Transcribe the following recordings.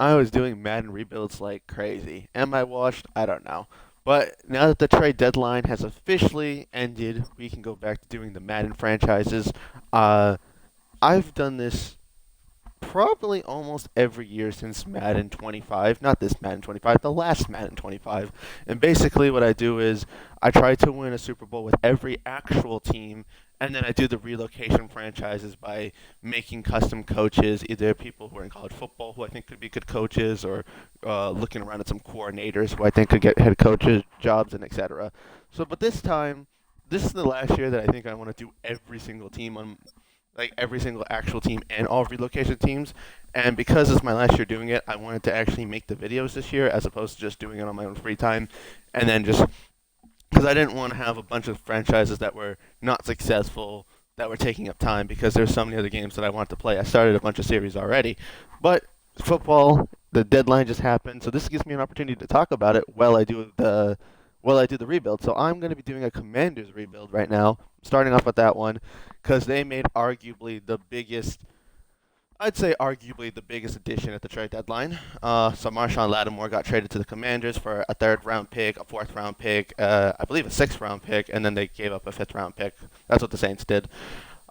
I was doing Madden rebuilds like crazy. Am I washed? I don't know. But now that the trade deadline has officially ended, we can go back to doing the Madden franchises. Uh, I've done this probably almost every year since Madden 25. Not this Madden 25, the last Madden 25. And basically, what I do is I try to win a Super Bowl with every actual team, and then I do the relocation franchises by making custom coaches, either people who are in college football who I think could be good coaches, or looking around at some coordinators who I think could get head coaches jobs and etc. So, but this time, this is the last year that I think I want to do every single team on like every single actual team and all relocation teams. And because it's my last year doing it, I wanted to actually make the videos this year as opposed to just doing it on my own free time. And then just because I didn't want to have a bunch of franchises that were not successful that were taking up time because there's so many other games that I want to play. I started a bunch of series already, but football, the deadline just happened, so this gives me an opportunity to talk about it while I do the rebuild. So I'm going to be doing a Commanders rebuild right now, starting off with that one, because they made I'd say arguably the biggest addition at the trade deadline. So Marshawn Lattimore got traded to the Commanders for a third round pick, a fourth round pick, I believe a sixth round pick, and then they gave up a fifth round pick. That's what the Saints did.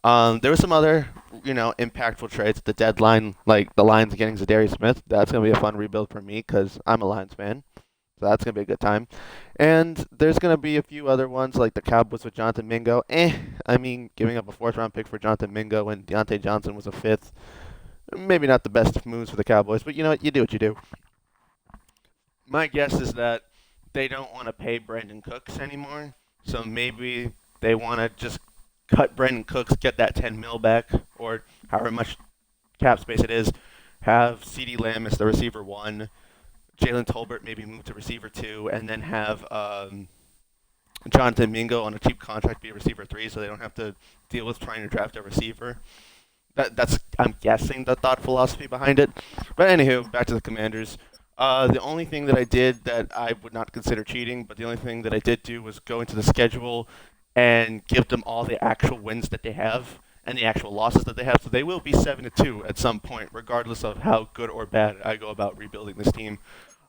There were some other, impactful trades at the deadline, like the Lions getting Zadarius Smith. That's gonna be a fun rebuild for me because I'm a Lions fan. So that's gonna be a good time. And there's gonna be a few other ones like the Cowboys with Jonathan Mingo. I mean, giving up a fourth round pick for Jonathan Mingo when Deontay Johnson was a fifth. Maybe not the best moves for the Cowboys, but you know what? You do what you do. My guess is that they don't want to pay Brandon Cooks anymore, so maybe they want to just cut Brandon Cooks, get that 10 mil back, or however much cap space it is. Have CeeDee Lamb as the receiver one, Jalen Tolbert maybe move to receiver two, and then have Jonathan Mingo on a cheap contract be a receiver three, so they don't have to deal with trying to draft a receiver. That's I'm guessing the thought philosophy behind it. But anywho, back to the Commanders. The only thing that I did that I would not consider cheating, but the only thing that I did do was go into the schedule and give them all the actual wins that they have and the actual losses that they have. So they will be 7-2 at some point, regardless of how good or bad I go about rebuilding this team.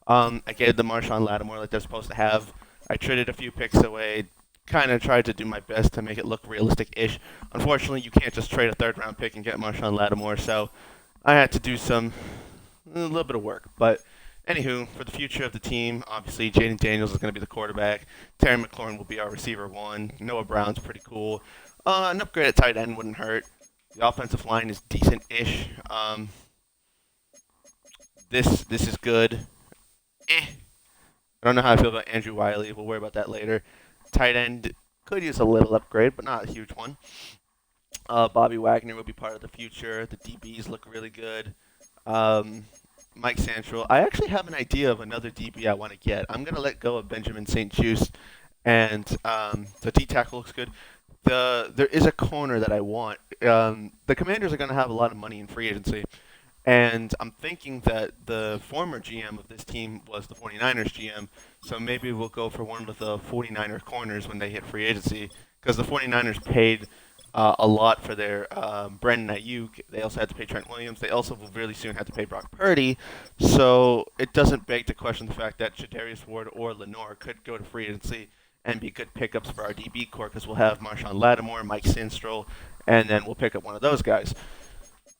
I gave them Marshawn Lattimore like they're supposed to have. I traded a few picks away, kind of tried to do my best to make it look realistic-ish. Unfortunately, you can't just trade a third-round pick and get Marshawn Lattimore, so I had to do a little bit of work. But anywho, for the future of the team, obviously Jaden Daniels is going to be the quarterback. Terry McLaurin will be our receiver one. Noah Brown's pretty cool. An upgrade at tight end wouldn't hurt. The offensive line is decent-ish. This is good. I don't know how I feel about Andrew Wiley. We'll worry about that later. Tight end could use a little upgrade, but not a huge one. Bobby Wagner will be part of the future. The DBs look really good. Mike Santrell. I actually have an idea of another DB I want to get. I'm going to let go of Benjamin St-Juste, and the D tackle looks good. There is a corner that I want. The Commanders are going to have a lot of money in free agency, and I'm thinking that the former GM of this team was the 49ers GM, so maybe we'll go for one of the 49er corners when they hit free agency, because the 49ers paid a lot for their Brandon Ayuk. They also had to pay Trent Williams. They also will really soon have to pay Brock Purdy, so it doesn't beg to question the fact that Shadarius Ward or Lenore could go to free agency and be good pickups for our DB core, because we'll have Marshawn Lattimore, Mike Sinstrel, and then we'll pick up one of those guys.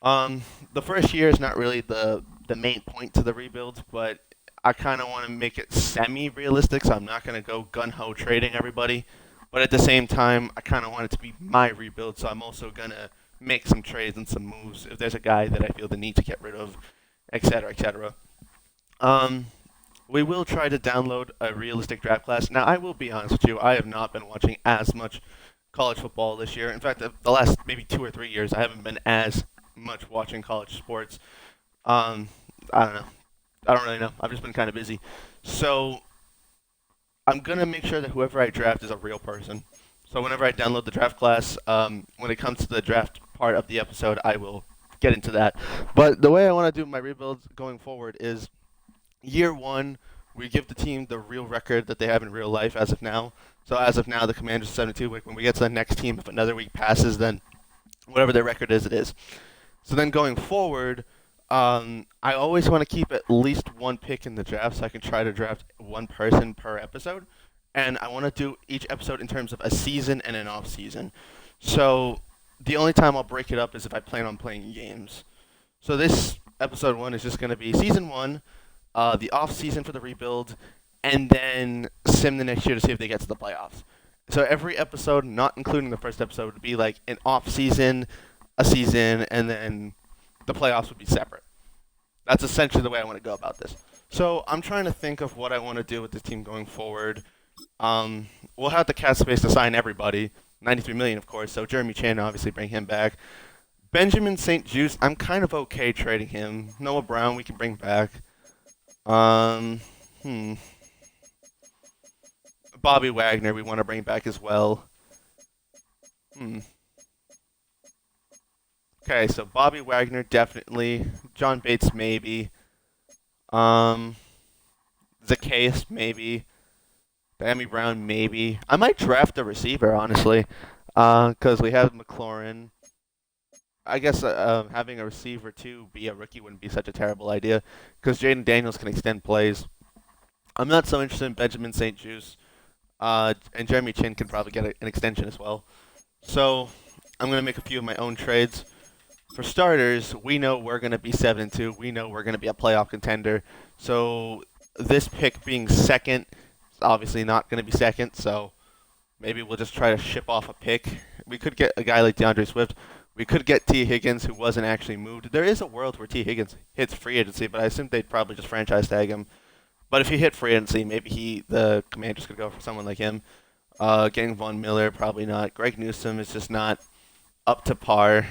The first year is not really the main point to the rebuild, but I kind of want to make it semi-realistic, so I'm not going to go gun-ho trading everybody. But at the same time, I kind of want it to be my rebuild, so I'm also going to make some trades and some moves if there's a guy that I feel the need to get rid of, etc., etc. Um, we will try to download a realistic draft class. Now, I will be honest with you, I have not been watching as much college football this year. In fact, the last maybe 2 or 3 years, I haven't been as much watching college sports. Um, I don't know. I don't really know. I've just been kind of busy. So I'm gonna make sure that whoever I draft is a real person. So whenever I download the draft class, when it comes to the draft part of the episode, I will get into that. But the way I want to do my rebuilds going forward is year one, we give the team the real record that they have in real life as of now. So as of now, the Commanders are 72. When we get to the next team, if another week passes, then whatever their record is, it is. So then going forward, I always want to keep at least one pick in the draft so I can try to draft one person per episode. And I want to do each episode in terms of a season and an off season. So the only time I'll break it up is if I plan on playing games. So this episode one is just going to be season one, the off season for the rebuild, and then sim the next year to see if they get to the playoffs. So every episode, not including the first episode, would be like an off season, a season, and then the playoffs would be separate. That's essentially the way I want to go about this. So I'm trying to think of what I want to do with this team going forward. We'll have the cap space to sign everybody, 93 million, of course. So Jeremy Chan, obviously, bring him back. Benjamin St. Juice, I'm kind of okay trading him. Noah Brown, we can bring back. Um, hmm. Bobby Wagner, we want to bring back as well. Hmm. Okay, so Bobby Wagner, definitely. John Bates, maybe. Um, Zacchaeus, maybe. Bammy Brown, maybe. I might draft a receiver, honestly, because we have McLaurin. I guess having a receiver too be a rookie wouldn't be such a terrible idea, because Jaden Daniels can extend plays. I'm not so interested in Benjamin St. Juice, and Jeremy Chin can probably get an extension as well. So I'm gonna make a few of my own trades. For starters, we know we're gonna be 7-2. We know we're gonna be a playoff contender. So this pick being second is obviously not gonna be second. So maybe we'll just try to ship off a pick. We could get a guy like DeAndre Swift. We could get T. Higgins, who wasn't actually moved. There is a world where T. Higgins hits free agency, but I assume they'd probably just franchise tag him. But if he hit free agency, maybe the Commanders could go for someone like him. Getting Von Miller, probably not. Greg Newsome is just not up to par.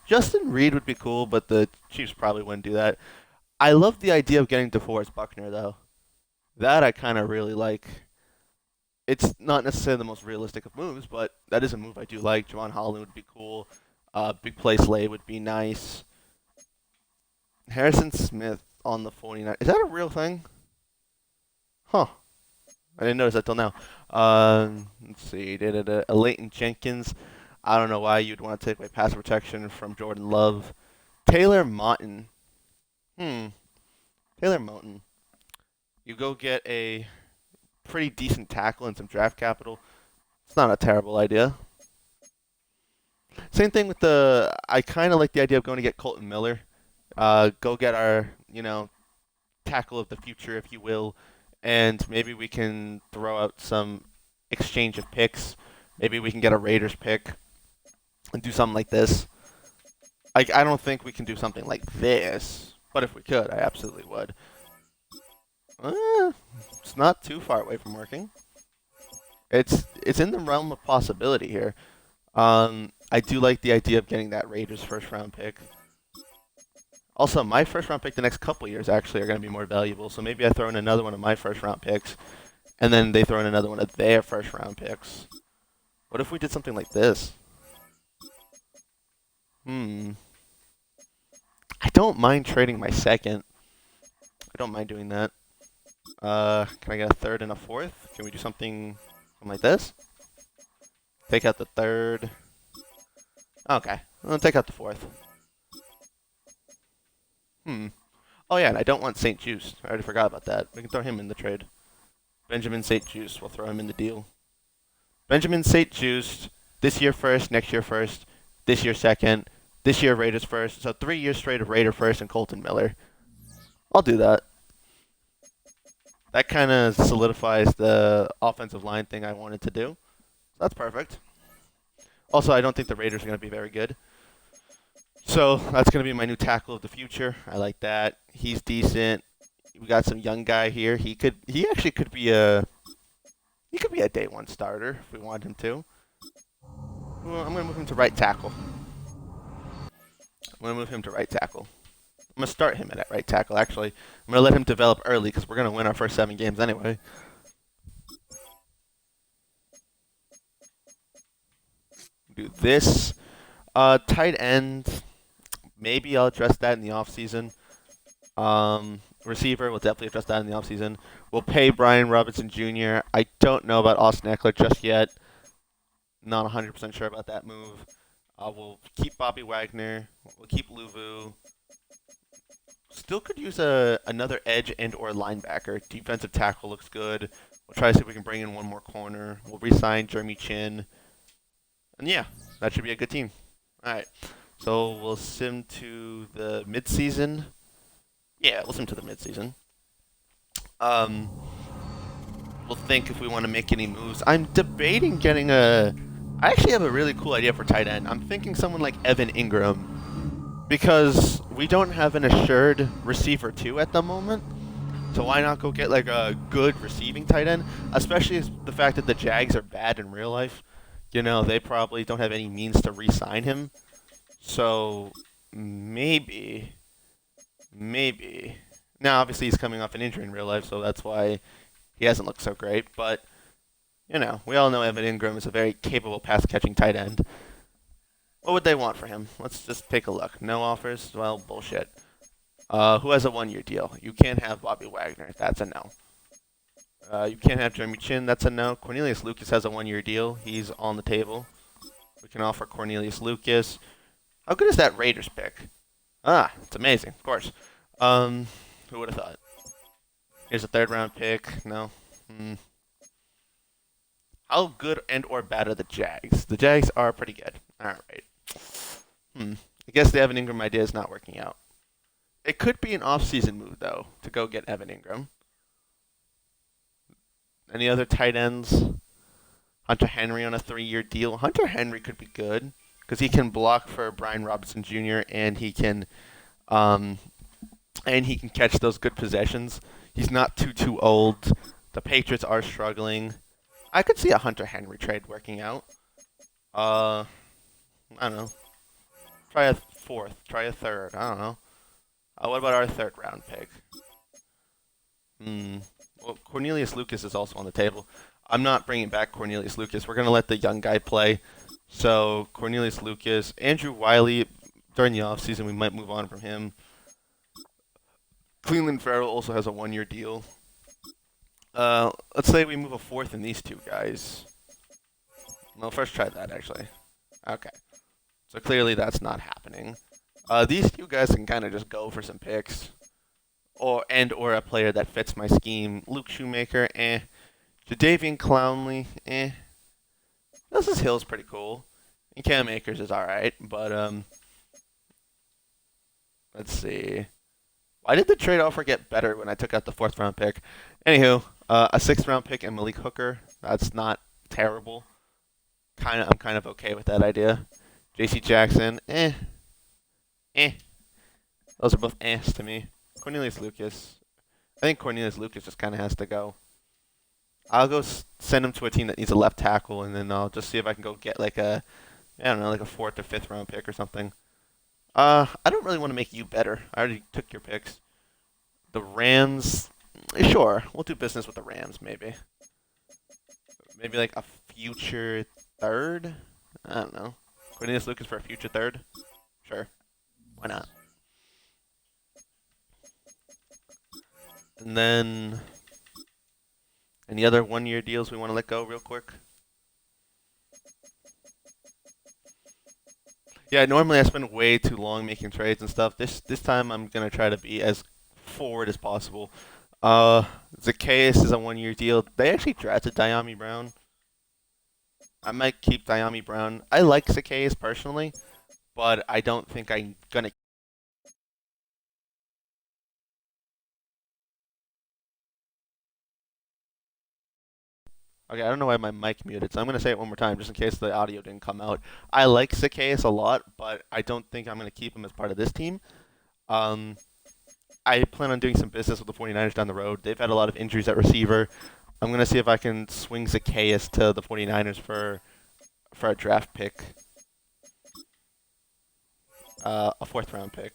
Justin Reed would be cool, but the Chiefs probably wouldn't do that. I love the idea of getting DeForest Buckner, though. That I kind of really like. It's not necessarily the most realistic of moves, but that is a move I do like. Javon Holland would be cool. Big play Slay would be nice. Harrison Smith on the 49. Is that a real thing? Huh. I didn't notice that till now. Let's see. A Leighton Jenkins. I don't know why you'd want to take away pass protection from Jordan Love. Taylor Motton. Taylor Moton. You go get a pretty decent tackle and some draft capital. It's not a terrible idea. Same thing with I kind of like the idea of going to get Colton Miller. Go get our, tackle of the future, if you will, and maybe we can throw out some exchange of picks. Maybe we can get a Raiders pick and do something like this. I don't think we can do something like this, but if we could, I absolutely would. It's not too far away from working. It's in the realm of possibility here. I do like the idea of getting that Raiders first round pick. Also, my first round pick the next couple years actually are going to be more valuable. So maybe I throw in another one of my first round picks, and then they throw in another one of their first round picks. What if we did something like this? I don't mind trading my second. I don't mind doing that. Can I get a third and a fourth? Can we do something like this? Take out the third. Okay, I'll take out the fourth. Oh yeah, and I don't want St. Juice. I already forgot about that. We can throw him in the trade. Benjamin St. Juice. We'll throw him in the deal. Benjamin St. Juice. This year first, next year first, this year second, this year Raiders first. So 3 years straight of Raider first and Colton Miller. I'll do that. That kind of solidifies the offensive line thing I wanted to do. That's perfect. Also, I don't think the Raiders are going to be very good. So that's going to be my new tackle of the future. I like that. He's decent. We got some young guy here. He actually could be a day one starter if we want him to. Well, I'm going to move him to right tackle. I'm going to start him at right tackle, actually. I'm going to let him develop early because we're going to win our first 7 games anyway. Do this. Tight end. Maybe I'll address that in the offseason. Receiver, we'll definitely address that in the offseason. We'll pay Brian Robinson Jr. I don't know about Austin Eckler just yet. Not 100% sure about that move. We'll keep Bobby Wagner. We'll keep Luvu. Still could use another edge and or linebacker. Defensive tackle looks good. We'll try to see if we can bring in one more corner. We'll re-sign Jeremy Chin. And yeah, that should be a good team. All right. So we'll sim to the midseason. Yeah, we'll sim to the midseason. Um, we'll think if we want to make any moves. I'm debating getting a. I actually have a really cool idea for tight end. I'm thinking someone like Evan Ingram because we don't have an assured receiver two at the moment. So why not go get like a good receiving tight end? Especially the fact that the Jags are bad in real life. You know, they probably don't have any means to re-sign him. So maybe. Now, obviously, he's coming off an injury in real life, so that's why he hasn't looked so great. But, you know, we all know Evan Ingram is a very capable pass-catching tight end. What would they want for him? Let's just take a look. No offers? Well, bullshit. Who has a one-year deal? You can't have Bobby Wagner. That's a no. You can't have Jeremy Chin. That's a no. Cornelius Lucas has a one-year deal. He's on the table. We can offer Cornelius Lucas. How good is that Raiders pick? Ah, it's amazing, of course. Who would have thought? Here's a third-round pick. No. How good and or bad are the Jags? The Jags are pretty good. All right. I guess the Evan Ingram idea is not working out. It could be an off-season move, though, to go get Evan Ingram. Any other tight ends? Hunter Henry on a 3-year deal. Hunter Henry could be good because he can block for Brian Robinson Jr. and he can catch those good possessions. He's not too old. The Patriots are struggling. I could see a Hunter Henry trade working out. I don't know. Try a fourth. Try a third. I don't know. What about our third-round pick? Well, Cornelius Lucas is also on the table. I'm not bringing back Cornelius Lucas. We're going to let the young guy play. So, Cornelius Lucas. Andrew Wiley, during the offseason, we might move on from him. Cleveland Farrell also has a one-year deal. Let's say we move a fourth in these two guys. Well, first try that, actually. Okay. So, clearly that's not happening. These two guys can kind of just go for some picks. Or a player that fits my scheme. Luke Shoemaker, Jadeveon Clowney, Justice Hill's pretty cool. And Cam Akers is alright, but, let's see. Why did the trade offer get better when I took out the 4th-round pick? Anywho, a 6th-round pick and Malik Hooker. That's not terrible. I'm kind of okay with that idea. J.C. Jackson, Those are both ehs to me. Cornelius Lucas. I think Cornelius Lucas just kind of has to go. I'll go send him to a team that needs a left tackle, and then I'll just see if I can go get like a 4th or 5th-round pick or something. I don't really want to make you better. I already took your picks. The Rams, sure. We'll do business with the Rams, maybe. Maybe like a future 3rd? I don't know. Cornelius Lucas for a future 3rd? Sure. Why not? And then, any other one-year deals we want to let go real quick? Yeah, normally I spend way too long making trades and stuff. This time I'm going to try to be as forward as possible. Zacchaeus is a one-year deal. They actually drafted Diami Brown. I might keep Diami Brown. I like Zacchaeus personally, but I don't think I'm going to. Okay, I don't know why my mic muted, so I'm going to say it one more time just in case the audio didn't come out. I like Zacchaeus a lot, but I don't think I'm going to keep him as part of this team. I plan on doing some business with the 49ers down the road. They've had a lot of injuries at receiver. I'm going to see if I can swing Zacchaeus to the 49ers for a draft pick. A 4th-round pick.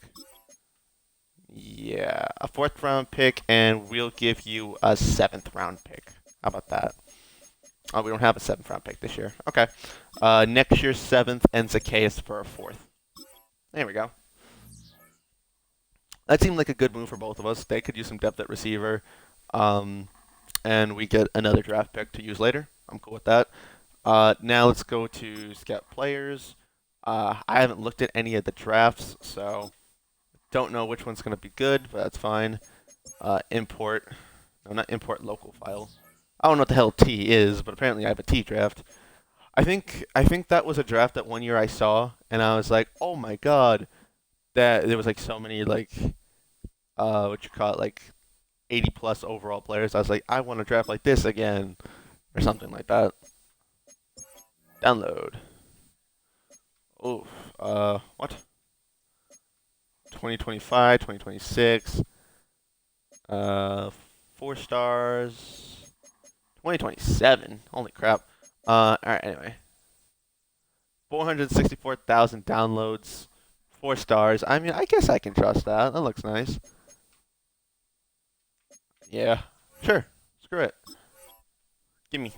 Yeah, a 4th-round pick, and we'll give you a 7th-round pick. How about that? Oh, we don't have a 7th-round pick this year. Okay. Next year's 7th and Zacchaeus for a 4th. There we go. That seemed like a good move for both of us. They could use some depth at receiver, and we get another draft pick to use later. I'm cool with that. Now let's go to scout players. I haven't looked at any of the drafts, so Don't know which one's going to be good, but that's fine. Import. No, not import local file. I don't know what the hell T is, but apparently I have a T draft. I think that was a draft that one year I saw, and I was like, oh my god, that there was like so many like what you call it, like 80 plus overall players. I was like, I want to draft like this again, or something like that. Download. Oh, what? 2025, 2026. 4 stars. 2027. Holy crap. Alright, anyway. 464,000 downloads. 4 stars. I mean, I guess I can trust that. That looks nice. Yeah. Sure. Screw it. Gimme.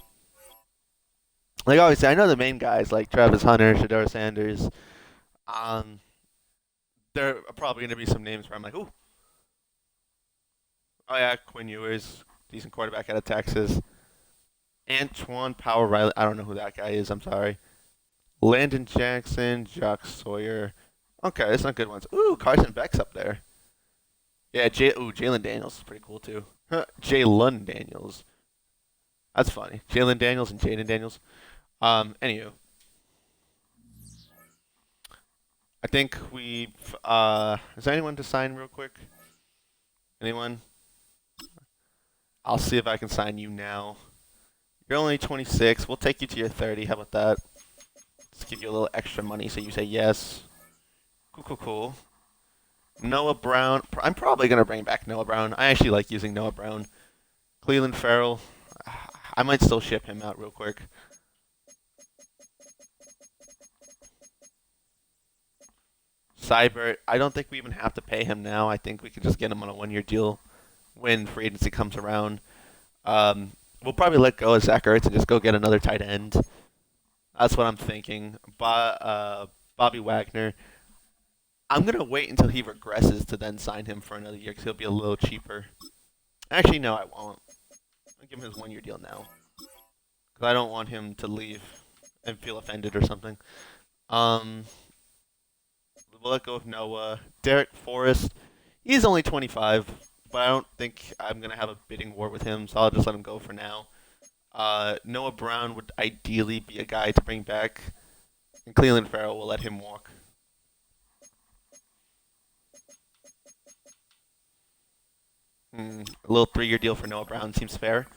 Like obviously, I know the main guys like Travis Hunter, Shador Sanders. Um, there are probably going to be some names where I'm like, ooh, oh yeah, Quinn Ewers, decent quarterback out of Texas. Antoine Power Riley, I don't know who that guy is. I'm sorry. Landon Jackson, Jock Sawyer. Okay, that's not good ones. Ooh, Carson Beck's up there. Yeah, Jalen Daniels is pretty cool too. Jalen Daniels. That's funny. Jalen Daniels and Jaden Daniels. Anywho, I think we've. Is there anyone to sign real quick? Anyone? I'll see if I can sign you now. You're only 26. We'll take you to your 30. How about that? Let's give you a little extra money so you say yes. Cool, cool, cool. Noah Brown. I'm probably going to bring back Noah Brown. I actually like using Noah Brown. Cleveland Farrell. I might still ship him out real quick. Seibert. I don't think we even have to pay him now. I think we can just get him on a 1-year deal when free agency comes around. We'll probably let go of Zach Ertz and just go get another tight end. That's what I'm thinking. Bobby Wagner. I'm going to wait until he regresses to then sign him for another year because he'll be a little cheaper. Actually, no, I won't. I'll give him his 1-year deal now. Because I don't want him to leave and feel offended or something. We'll let go of Noah. Derek Forrest. He's only 25, but I don't think I'm going to have a bidding war with him, so I'll just let him go for now. Noah Brown would ideally be a guy to bring back. And Cleveland Farrell will let him walk. A little 3-year deal for Noah Brown seems fair.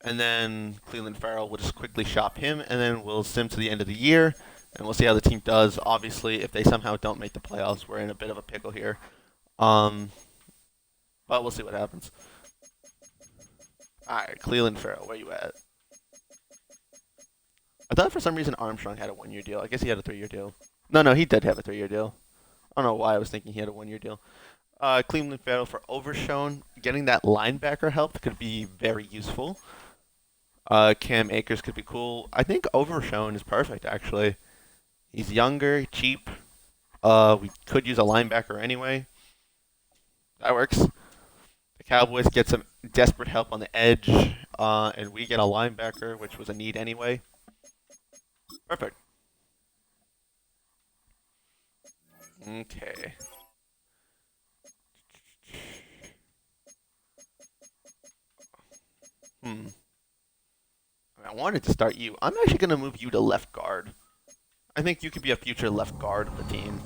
And then Cleveland Farrell will just quickly shop him, and then we'll sim to the end of the year, and we'll see how the team does. Obviously, if they somehow don't make the playoffs, we're in a bit of a pickle here. But we'll see what happens. All right, Cleveland Farrell, where you at? I thought for some reason Armstrong had a 1-year deal. I guess he had a 3-year deal. No, he did have a 3-year deal. I don't know why I was thinking he had a 1-year deal. Cleveland Farrell for Overshown. Getting that linebacker help could be very useful. Cam Akers could be cool. I think Overshown is perfect, actually. He's younger, cheap. We could use a linebacker anyway. That works. The Cowboys get some desperate help on the edge, and we get a linebacker, which was a need anyway. Perfect. Okay. I wanted to start you. I'm actually going to move you to left guard. I think you could be a future left guard of the team.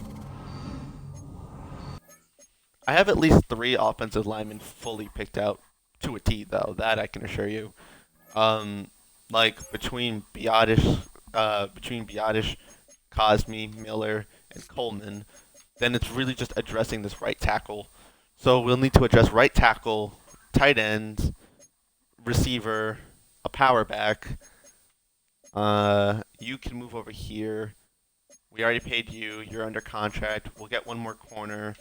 I have at least 3 offensive linemen fully picked out to a T, though. That I can assure you. Like between Biotish, Cosme, Miller, and Coleman, then it's really just addressing this right tackle. So we'll need to address right tackle, tight end, receiver, a power back. You can move over here. We already paid you. You're under contract. We'll get 1 more corner.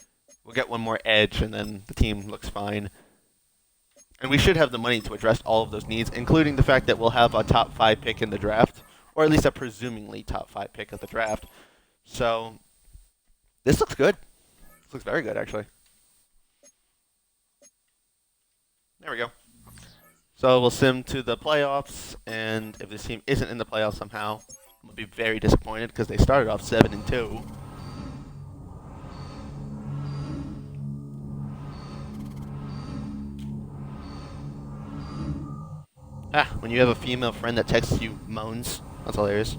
We'll get 1 more edge, and then the team looks fine. And we should have the money to address all of those needs, including the fact that we'll have a top 5 pick in the draft, or at least a presumably top 5 pick of the draft. So this looks good. This looks very good, actually. There we go. So we'll sim to the playoffs, and if this team isn't in the playoffs somehow, I'm going to be very disappointed because they started off 7-2. Ah, when you have a female friend that texts you moans, that's hilarious.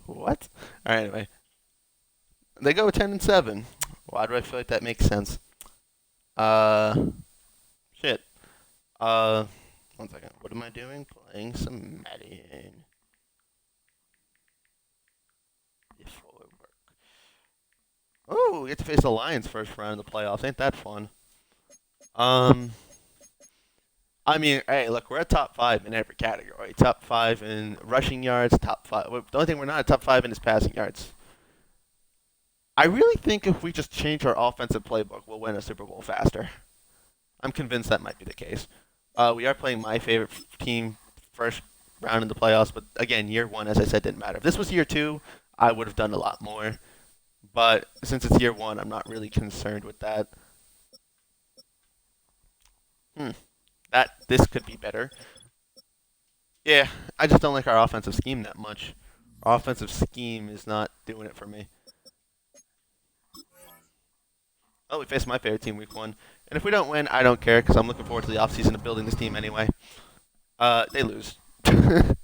What? All right, anyway. They go 10-7. Why do I feel like that makes sense? Uh, shit. Uh, one second. What am I doing? Playing some Madden. If it work. Oh, we get to face the Lions first round of the playoffs. Ain't that fun? Um, I mean, hey, look, we're a top five in every category. Top five in rushing yards. Top five. The only thing we're not a top five in is passing yards. I really think if we just change our offensive playbook, we'll win a Super Bowl faster. I'm convinced that might be the case. We are playing my favorite team first round in the playoffs, but again, year one, as I said, didn't matter. If this was year two, I would have done a lot more. But since it's year one, I'm not really concerned with that. Hmm. This could be better. Yeah, I just don't like our offensive scheme that much. Our offensive scheme is not doing it for me. Oh, we face my favorite team week one. And if we don't win, I don't care because I'm looking forward to the offseason of building this team anyway. They lose. You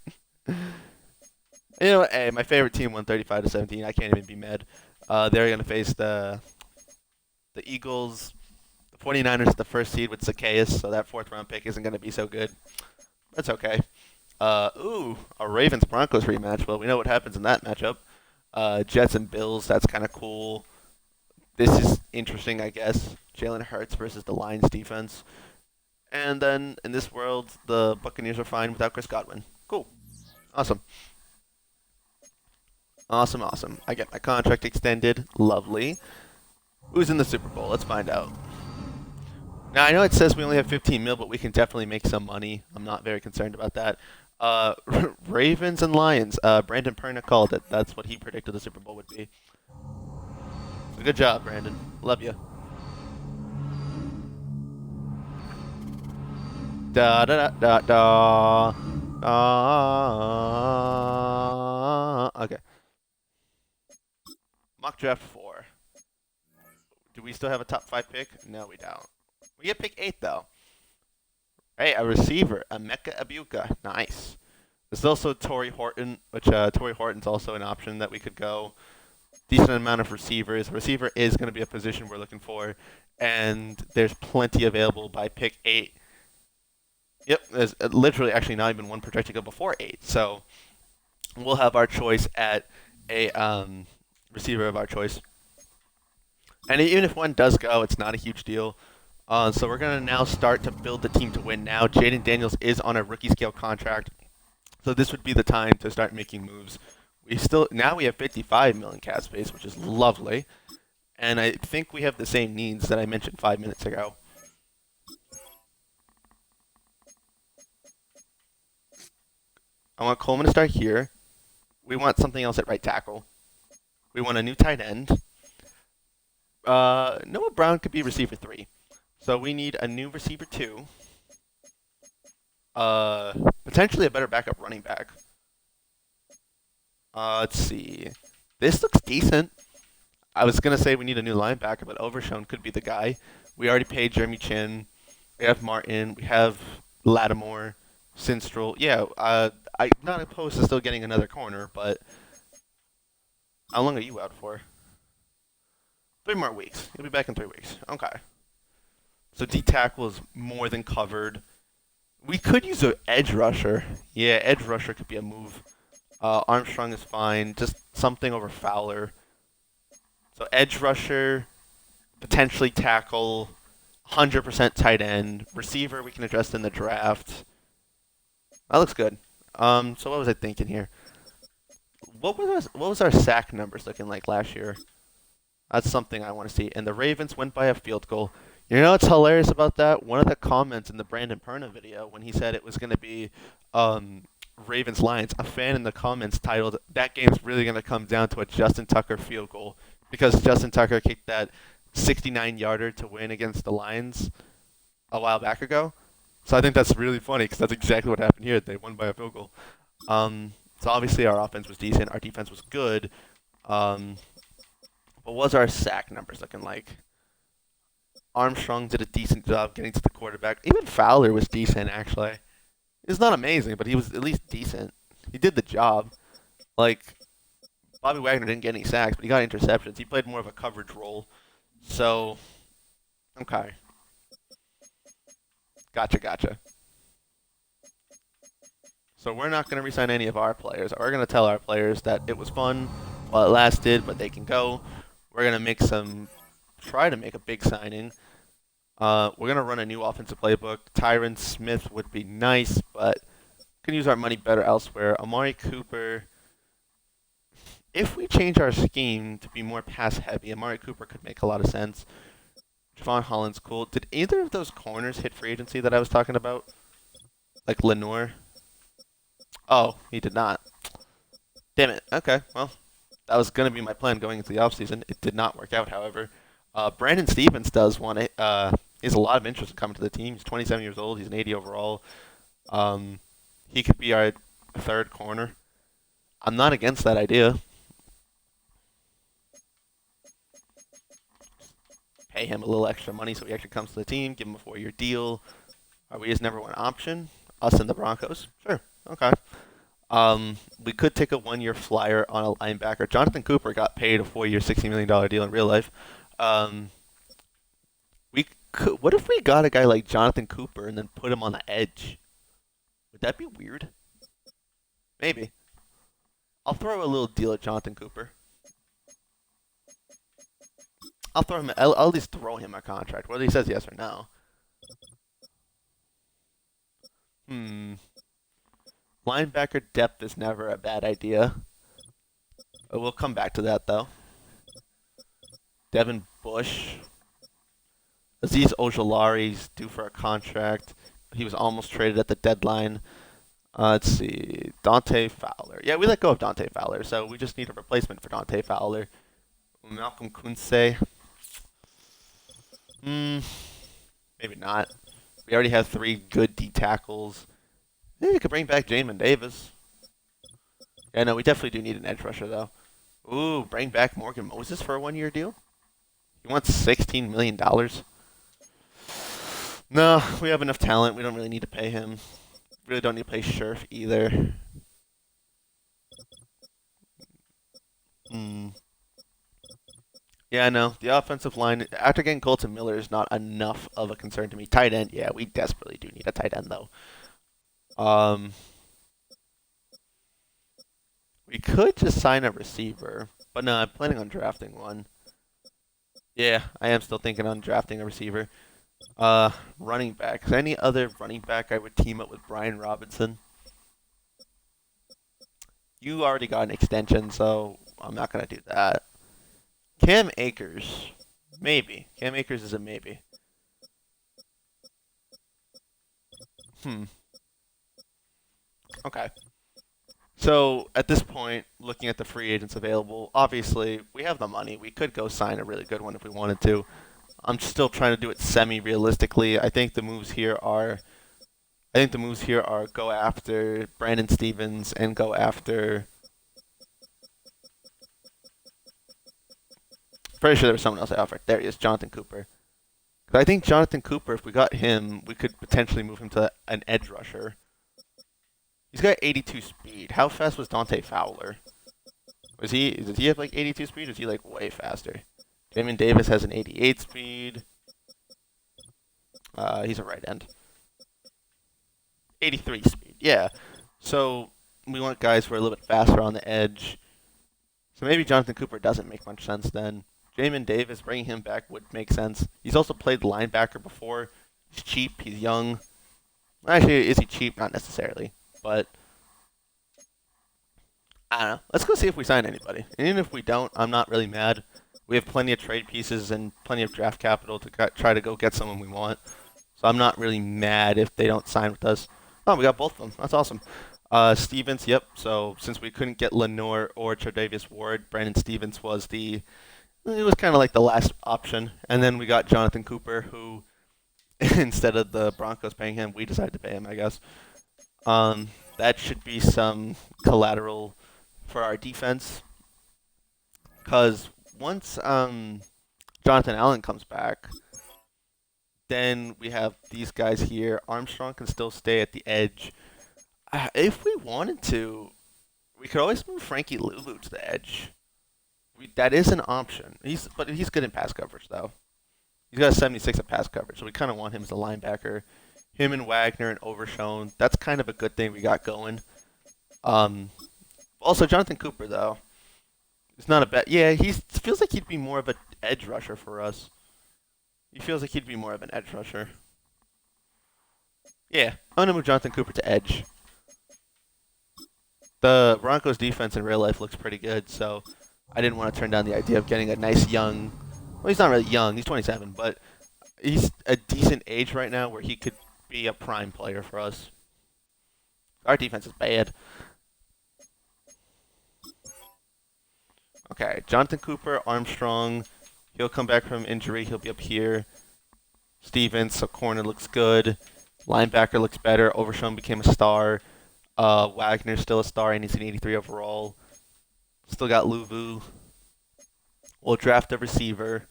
know what? Hey, my favorite team won 35-17. I can't even be mad. They're going to face the Eagles. The 49ers at the first seed with Zacchaeus, so that fourth round pick isn't going to be so good. That's okay. A Ravens Broncos rematch. Well, we know what happens in that matchup. Jets and Bills. That's kind of cool. This is interesting, I guess. Jalen Hurts versus the Lions defense. And then in this world, the Buccaneers are fine without Chris Godwin. Cool. Awesome. Awesome, awesome. I get my contract extended. Lovely. Who's in the Super Bowl? Let's find out. Now, I know it says we only have 15 mil, but we can definitely make some money. I'm not very concerned about that. Ravens and Lions. Brandon Perna called it. That's what he predicted the Super Bowl would be. So good job, Brandon. Love you. Da da da da da. Okay. Mock draft 4. Do we still have a top 5 pick? No, we don't. We get pick 8 though. Hey, a receiver, Emeka Abuka. Nice. There's also Torrey Horton, which Torrey Horton's also an option that we could go. Decent amount of receivers. Receiver is going to be a position we're looking for, and there's plenty available by pick 8. Yep, there's literally actually not even one projected to go before 8. So we'll have our choice at a receiver of our choice. And even if one does go, it's not a huge deal. So we're going to now start to build the team to win now. Jaden Daniels is on a rookie scale contract. So this would be the time to start making moves. Now we have 55 million cap space, which is lovely. And I think we have the same needs that I mentioned 5 minutes ago. I want Coleman to start here. We want something else at right tackle. We want a new tight end. Noah Brown could be receiver 3. So we need a new receiver 2. Potentially a better backup running back. Let's see. This looks decent. I was going to say we need a new linebacker, but Overshown could be the guy. We already paid Jeremy Chin. We have Martin. We have Lattimore, Sinstrel. Yeah, I'm not opposed to still getting another corner, but how long are you out for? 3 more weeks. You'll be back in 3 weeks. Okay. So D-tackle is more than covered. We could use an edge rusher. Yeah, edge rusher could be a move. Armstrong is fine. Just something over Fowler. So edge rusher, potentially tackle, 100% tight end. Receiver we can address in the draft. That looks good. So what was I thinking here? What was our sack numbers looking like last year? That's something I want to see. And the Ravens went by a field goal. You know what's hilarious about that? One of the comments in the Brandon Perna video when he said it was going to be Ravens Lions, a fan in the comments titled, "That game's really going to come down to a Justin Tucker field goal," because Justin Tucker kicked that 69-yarder to win against the Lions a while back ago. So I think that's really funny because that's exactly what happened here. They won by a field goal. So obviously our offense was decent, our defense was good. Um, what was our sack numbers looking like? Armstrong did a decent job getting to the quarterback. Even Fowler was decent, actually. It's not amazing, but he was at least decent. He did the job. Like, Bobby Wagner didn't get any sacks, but he got interceptions. He played more of a coverage role. So, okay. Gotcha. So we're not going to resign any of our players. We're going to tell our players that it was fun while it lasted, but they can go. We're going to try to make a big signing. We're going to run a new offensive playbook. Tyron Smith would be nice, but can use our money better elsewhere. Amari Cooper, if we change our scheme to be more pass heavy, Amari Cooper could make a lot of sense. Javon Holland's cool. Did either of those corners hit free agency that I was talking about? Like Lenore? Oh, he did not. Damn it. Okay, well, that was going to be my plan going into the offseason. It did not work out, however. Brandon Stevens does want to. He has a lot of interest in coming to the team. He's 27 years old. He's an 80 overall. He could be our third corner. I'm not against that idea. Pay him a little extra money so he actually comes to the team. Give him a 4-year deal. Are we his number one option? Us and the Broncos? Sure. Okay. We could take a 1-year flyer on a linebacker. Jonathan Cooper got paid a 4-year, $60 million deal in real life. We could. What if we got a guy like Jonathan Cooper and then put him on the edge? Would that be weird? Maybe. I'll throw a little deal at Jonathan Cooper. I'll at least throw him a contract, whether he says yes or no. Linebacker depth is never a bad idea. We'll come back to that, though. Devin Bush. Aziz Ojolari's due for a contract. He was almost traded at the deadline. Let's see. Dante Fowler. Yeah, we let go of Dante Fowler, so we just need a replacement for Dante Fowler. Malcolm Kunsey. Maybe not. We already have 3 good D tackles. Maybe we could bring back Jamin Davis. Yeah, no, we definitely do need an edge rusher, though. Ooh, bring back Morgan Moses for a 1-year deal? He wants $16 million. No, we have enough talent. We don't really need to pay him. Really don't need to pay Scherf either. Yeah, no. The offensive line, after getting Colton Miller, is not enough of a concern to me. Tight end, yeah, we desperately do need a tight end, though. We could just sign a receiver, but no, I'm planning on drafting one. Yeah, I am still thinking on drafting a receiver. Running back. Is there any other running back I would team up with Brian Robinson? You already got an extension, so I'm not going to do that. Cam Akers. Maybe. Cam Akers is a maybe. Okay. So at this point, looking at the free agents available, obviously we have the money. We could go sign a really good one if we wanted to. I'm still trying to do it semi-realistically. I think the moves here are go after Brandon Stevens and go after. Pretty sure there was someone else I offered. There he is, Jonathan Cooper. Because I think Jonathan Cooper, if we got him, we could potentially move him to an edge rusher. He's got 82 speed. How fast was Dante Fowler? Does he have like 82 speed, or is he like way faster? Jamin Davis has an 88 speed. He's a right end. 83 speed. Yeah. So we want guys who are a little bit faster on the edge. So maybe Jonathan Cooper doesn't make much sense then. Jamin Davis, bringing him back would make sense. He's also played linebacker before. He's cheap. He's young. Actually, is he cheap? Not necessarily. But I don't know. Let's go see if we sign anybody. And even if we don't, I'm not really mad. We have plenty of trade pieces and plenty of draft capital to try to go get someone we want. So I'm not really mad if they don't sign with us. Oh, we got both of them. That's awesome. Stevens, yep. So since we couldn't get Lenore or Tre'Davious Ward, Brandon Stevens was the It was kind of like the last option. And then we got Jonathan Cooper, who instead of the Broncos paying him, we decided to pay him, I guess. Um, that should be some collateral for our defense, because once Jonathan Allen comes back, then we have these guys here. Armstrong can still stay at the edge. If we wanted to, we could always move Frankie Lulu to the edge. That is an option. But he's good in pass coverage though. He's got a 76 at pass coverage, so we kind of want him as a linebacker. Him and Wagner and Overshone. That's kind of a good thing we got going. Um, Also, Jonathan Cooper though, it's not a bad. Yeah, he feels like he'd be more of an edge rusher for us. He feels like he'd be more of an edge rusher. Yeah, I'm gonna move Jonathan Cooper to edge. The Broncos defense in real life looks pretty good, so I didn't want to turn down the idea of getting a nice young. Well, he's not really young. He's 27, but he's a decent age right now where he could be a prime player for us. Our defense is bad. Okay, Jonathan Cooper, Armstrong. He'll come back from injury. He'll be up here. Stevens, so corner looks good. Linebacker looks better. Overshone became a star. Wagner's still a star, and he's an 83 overall. Still got Luvu. We'll draft a receiver.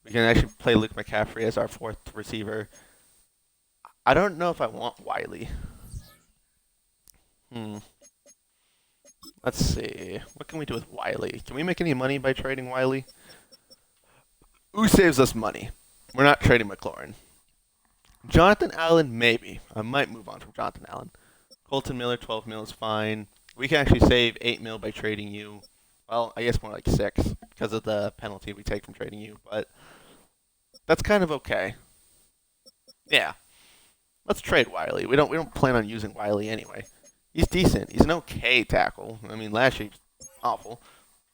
We can actually play Luke McCaffrey as our fourth receiver. I don't know if I want Wiley. Let's see. What can we do with Wiley? Can we make any money by trading Wiley? Who saves us money? We're not trading McLaurin. Jonathan Allen, maybe. I might move on from Jonathan Allen. Colton Miller, 12 mil is fine. We can actually save 8 mil by trading you. Well, I guess more like 6 because of the penalty we take from trading you, but that's kind of okay. Yeah. Let's trade Wiley. We don't plan on using Wiley anyway. He's decent. He's an okay tackle. I mean, last year he was awful,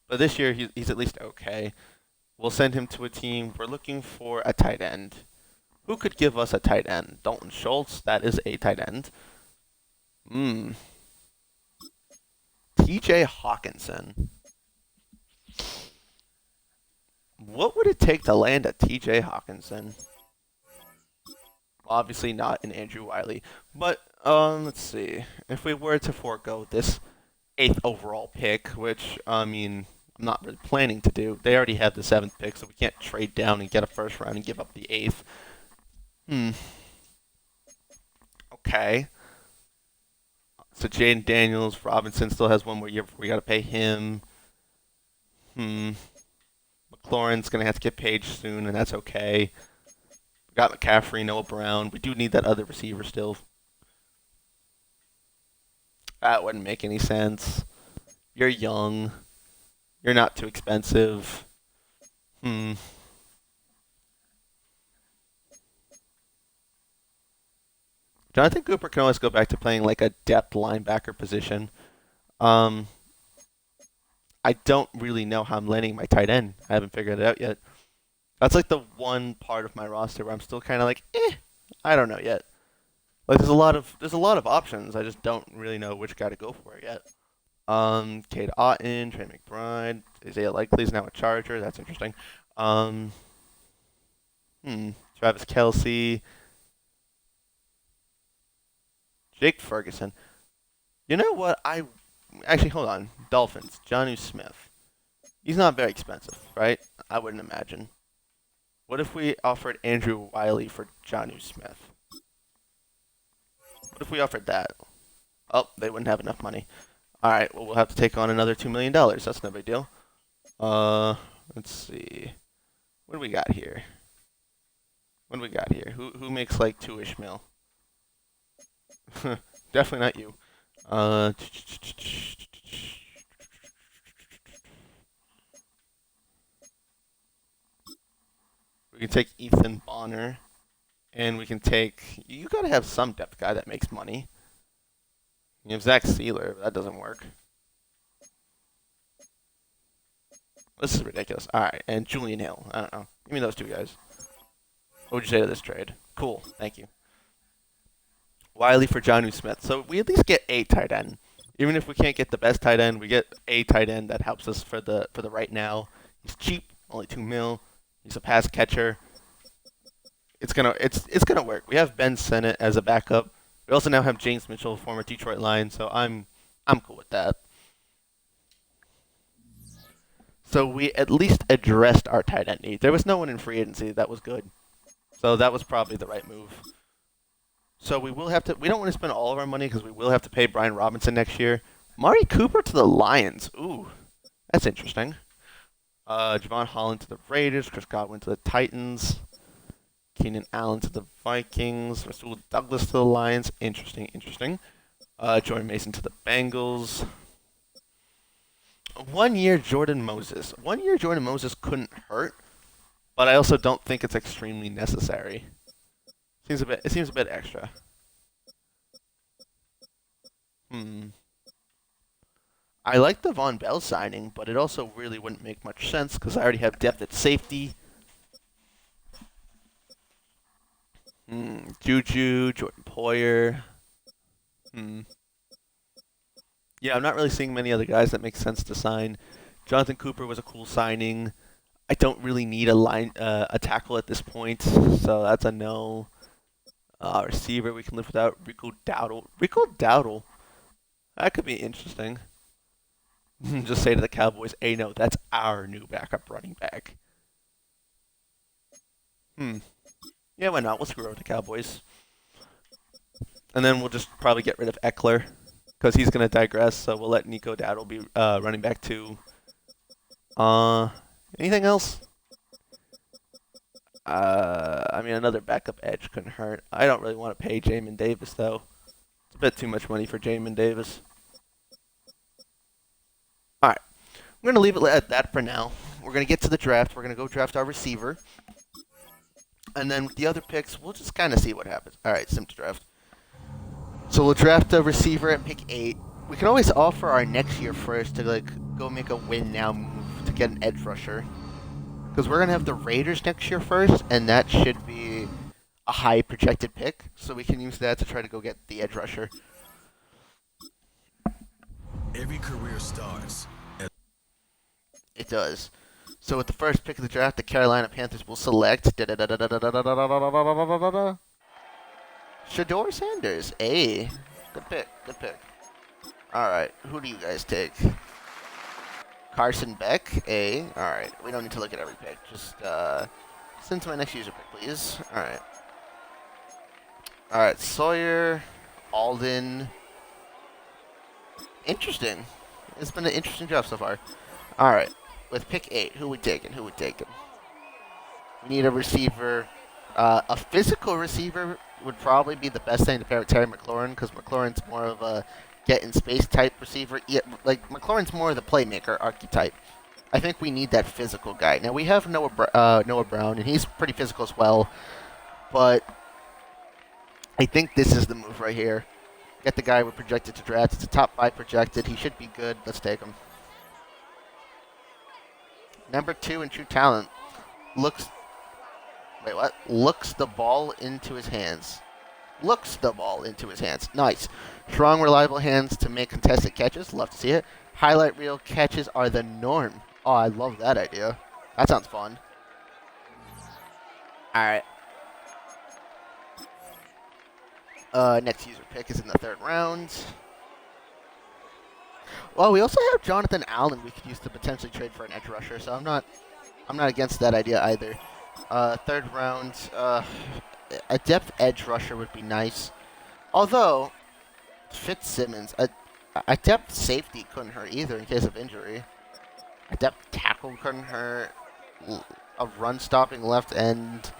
but this year he's at least okay. We'll send him to a team. We're looking for a tight end. Who could give us a tight end? Dalton Schultz, that is a tight end. TJ Hawkinson. What would it take to land a TJ Hawkinson? Obviously not an Andrew Wiley. But, let's see. If we were to forego this 8th overall pick, which, I mean, I'm not really planning to do. They already have the 7th pick, so we can't trade down and get a first round and give up the 8th. Okay. So Jaden Daniels, Robinson still has one more year before we got to pay him. McLaurin's going to have to get paid soon, and that's okay. We got McCaffrey, Noah Brown. We do need that other receiver still. That wouldn't make any sense. You're young. You're not too expensive. Jonathan Cooper can always go back to playing like a depth linebacker position. I don't really know how I'm landing my tight end. I haven't figured it out yet. That's like the one part of my roster where I'm still kind of like, I don't know yet. Like there's a lot of options. I just don't really know which guy to go for yet. Cade Otton, Trey McBride, Isaiah Likely's now a Charger. That's interesting. Travis Kelce, Jake Ferguson. You know what? Actually hold on. Dolphins, Jonnu Smith. He's not very expensive, right? I wouldn't imagine. What if we offered Andrew Wiley for Jonnu Smith? What if we offered that? Oh, they wouldn't have enough money. All right, well, we'll have to take on another $2 million. That's no big deal. Let's see. What do we got here? Who makes like 2-ish mil? Definitely not you. We can take Ethan Bonner, and we can take. You gotta have some depth guy that makes money. You have Zach Sealer, but that doesn't work. This is ridiculous. All right, and Julian Hill. I don't know. Give me those two guys. What would you say to this trade? Cool. Thank you. Wiley for Jonnu Smith. So we at least get a tight end. Even if we can't get the best tight end, we get a tight end that helps us for the right now. He's cheap. only 2 mil. He's a pass catcher. It's gonna work. We have Ben Sennett as a backup. We also now have James Mitchell, former Detroit Lion, so I'm cool with that. So we at least addressed our tight end need. There was no one in free agency that was good, so that was probably the right move. So we will have to. We don't want to spend all of our money because we will have to pay Brian Robinson next year. Mari Cooper to the Lions. Ooh, that's interesting. Javon Holland to the Raiders. Chris Godwin to the Titans. Keenan Allen to the Vikings. Rasul Douglas to the Lions. Interesting, interesting. Jordan Mason to the Bengals. 1 year Jordan Moses. 1 year Jordan Moses couldn't hurt, but I also don't think it's extremely necessary. It seems a bit extra. Hmm. I like the Von Bell signing, but it also really wouldn't make much sense because I already have depth at safety. Juju, Jordan Poyer. Hmm. Yeah, I'm not really seeing many other guys that make sense to sign. Jonathan Cooper was a cool signing. I don't really need a tackle at this point, so that's a no. Receiver we can live without. Rico Dowdle. Rico Dowdle. That could be interesting. Just say to the Cowboys, "Hey, no, that's our new backup running back." Hmm. Yeah, why not? We'll screw over the Cowboys, and then we'll just probably get rid of Eckler because he's gonna digress. So we'll let Nico Dowdle be running back too. Uh, Anything else? I mean, another backup edge couldn't hurt. I don't really want to pay Jamin Davis though. It's a bit too much money for Jamin Davis. All right, we're gonna leave it at that for now. We're gonna get to the draft. We're gonna go draft our receiver, and then with the other picks, we'll just kind of see what happens. All right, sim to draft. So we'll draft a receiver at pick 8. We can always offer our next year first to like go make a win now move to get an edge rusher. Because we're gonna have the Raiders next year first, and that should be a high projected pick. So we can use that to try to go get the edge rusher. Every career starts. It does. So with the first pick of the draft, the Carolina Panthers will select Shador Sanders. Hey, good pick. Good pick. All right, who do you guys take? Carson Beck. A. All right, we don't need to look at every pick. Just send to my next user pick, please. All right. All right, Sawyer, Alden. Interesting. It's been an interesting draft so far. All right, with pick 8, who we taking? Who we taking? We need a receiver. A physical receiver would probably be the best thing to pair with Terry McLaurin because McLaurin's more of a get in space type receiver. Yeah, like McLaurin's more of the playmaker archetype. I think we need that physical guy. Now we have Noah Brown, and he's pretty physical as well. But I think this is the move right here. Get the guy we're projected to draft. It's a top 5 projected. He should be good. Let's take him. Number 2 in true talent. Looks the ball into his hands. Looks the ball into his hands. Nice. Strong, reliable hands to make contested catches. Love to see it. Highlight reel catches are the norm. Oh, I love that idea. That sounds fun. All right. Next user pick is in the 3rd round. Well, we also have Jonathan Allen we could use to potentially trade for an edge rusher, so I'm not against that idea either. 3rd round, a depth edge rusher would be nice. Although, Fitzsimmons, a depth safety couldn't hurt either in case of injury. A depth tackle couldn't hurt. A run-stopping left end,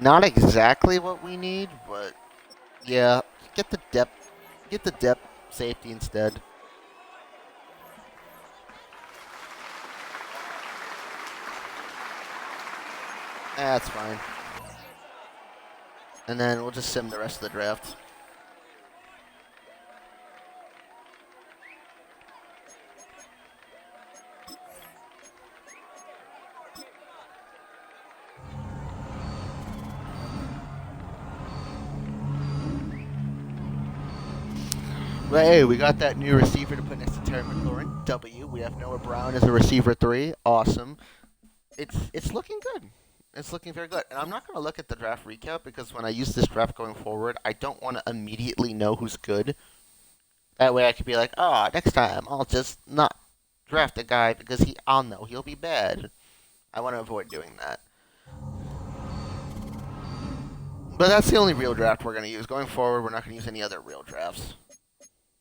not exactly what we need, but yeah, get the depth safety instead. That's fine. And then we'll just sim the rest of the draft. But hey, we got that new receiver to put next to Terry McLaurin. W. We have Noah Brown as a receiver 3. Awesome. it's looking good. It's looking very good. And I'm not going to look at the draft recap because when I use this draft going forward, I don't want to immediately know who's good. That way I could be like, oh, next time I'll just not draft a guy because I'll know he'll be bad. I want to avoid doing that. But that's the only real draft we're going to use. Going forward, we're not going to use any other real drafts.